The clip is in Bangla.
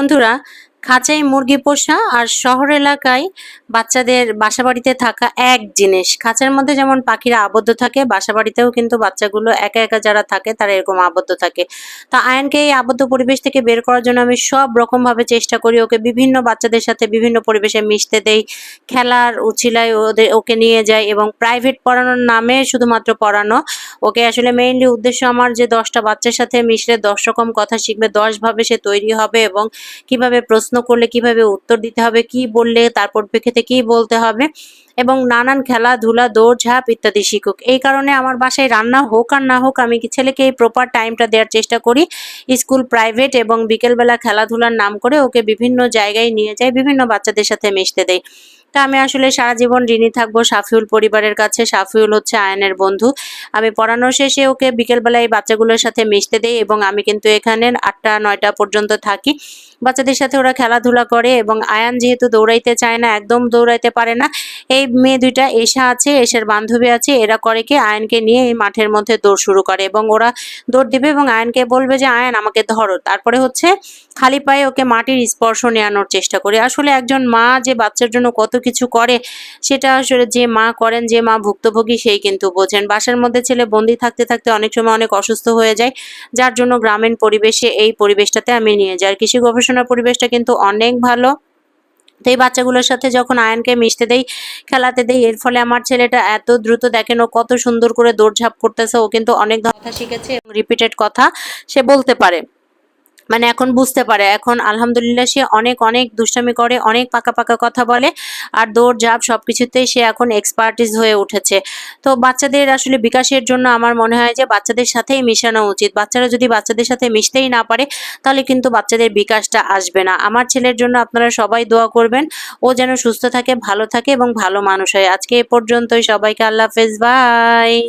বন্ধুরা, খাঁচায় মুরগি পোষা আর শহর এলাকায় বাচ্চাদের বাসাবাড়িতে থাকা এক জিনিস। খাঁচার মধ্যে যেমন পাখিরা আবদ্ধ থাকে, বাসাবাড়িতেও কিন্তু বাচ্চাগুলো একা একা যারা থাকে তারা এরকম আবদ্ধ থাকে। তো আয়ানকে এই আবদ্ধ পরিবেশ থেকে বের করার জন্য আমি সব রকমভাবে চেষ্টা করি। ওকে বিভিন্ন বাচ্চাদের সাথে বিভিন্ন পরিবেশে মিশতে দেই, খেলার উছিলায় ওকে নিয়ে যাই এবং প্রাইভেট পড়ানোর নামে শুধুমাত্র পড়ানো। ওকে আসলে মেইনলি উদ্দেশ্য আমার যে ১০টা বাচ্চার সাথে মিশলে ১০ রকম কথা শিখবে, ১০ ভাবে সে তৈরি হবে এবং কিভাবে প্রশ্ন করলে কিভাবে উত্তর দিতে হবে, কি বললে তার পরিপ্রেক্ষিতে কি বলতে হবে এবং নানান খেলাধুলা, দৌড়ঝাঁপ ইত্যাদি শিখুক। এই কারণে আমার বাসায় রান্না হোক আর না হোক আমি ছেলেকে এই প্রপার টাইমটা দেওয়ার চেষ্টা করি। স্কুল, প্রাইভেট এবং বিকেলবেলা খেলাধুলার নাম করে ওকে বিভিন্ন জায়গায় নিয়ে যাই, বিভিন্ন বাচ্চাদের সাথে মিশতে দেই। তা আমি আসলে সারা জীবন ঋণী থাকবো সাফিউল পরিবারের কাছে। সাফিউল হচ্ছে আয়ানের বন্ধু। আমি পড়ানো শেষে ওকে বিকেলবেলায় বাচ্চাগুলোর সাথে মিশতে দেই এবং আমি কিন্তু এখানে ৮টা-৯টা পর্যন্ত থাকি। বাচ্চাদের সাথে ওরা খেলাধুলা করে এবং আয়ান যেহেতু দৌড়াইতে চায় না, একদম দৌড়াইতে পারে না। এই মেয়ে ২টা এশা আছে, এশার বান্ধবী আছে। এরা করে কি আয়ানকে নিয়ে এই মাঠের মধ্যে দৌড় শুরু করে এবং ওরা দৌড় দিবে এবং আয়ানকে বলবে যে, "আয়ান আমাকে ধরো।" তারপরে হচ্ছে খালি পায়ে ওকে মাটির স্পর্শ নেয়ানোর চেষ্টা করি। আসলে একজন মা যে বাচ্চার জন্য কত কিছু করে সেটা আসলে যে মা করেন, যে মা ভুক্তভোগী সেই কিন্তু বোঝেন। বাসার মধ্যে ছেলে বন্দি থাকতে থাকতে অনেক সময় অনেক অসুস্থ হয়ে যায়। যার জন্য গ্রামীণ পরিবেশে এই পরিবেশটাতে আমি নিয়ে যাই। আর কৃষি গবেষণার পরিবেশটা কিন্তু অনেক ভালো। তো এই বাচ্চাগুলোর সাথে যখন আয়ানকে মিশতে দেই, খেলাতে দেই, এর ফলে আমার ছেলেটা এত দ্রুত দেখেন ও কত সুন্দর করে দৌড়ঝাঁপ করতেছে। ও কিন্তু অনেক কথা শিখেছে এবং রিপিটেড কথা সে বলতে পারে। মানে এখন বুঝতে পারে। এখন আলহামদুলিল্লাহ সে অনেক, অনেক দুষ্টামি করে, অনেক পাকা, পাকা কথা বলে। আর দৌড়-ঝাঁপ সবকিছুতেই সে এখন এক্সপার্টিস হয়ে উঠেছে। তো বাচ্চাদের আসলে বিকাশের জন্য আমার মনে হয় যে বাচ্চাদের সাথেই মেশানো উচিত। বাচ্চারা যদি বাচ্চাদের সাথে মিশতেই না পারে, তাহলে কিন্তু বাচ্চাদের বিকাশটা আসবে না। আমার ছেলের জন্য আপনারা সবাই দোয়া করবেন। ও যেন সুস্থ থাকে, ভালো থাকে এবং ভালো মানুষ হয়। আজকে এ পর্যন্তই। সবাইকে আল্লাহ হাফেজ। বাই।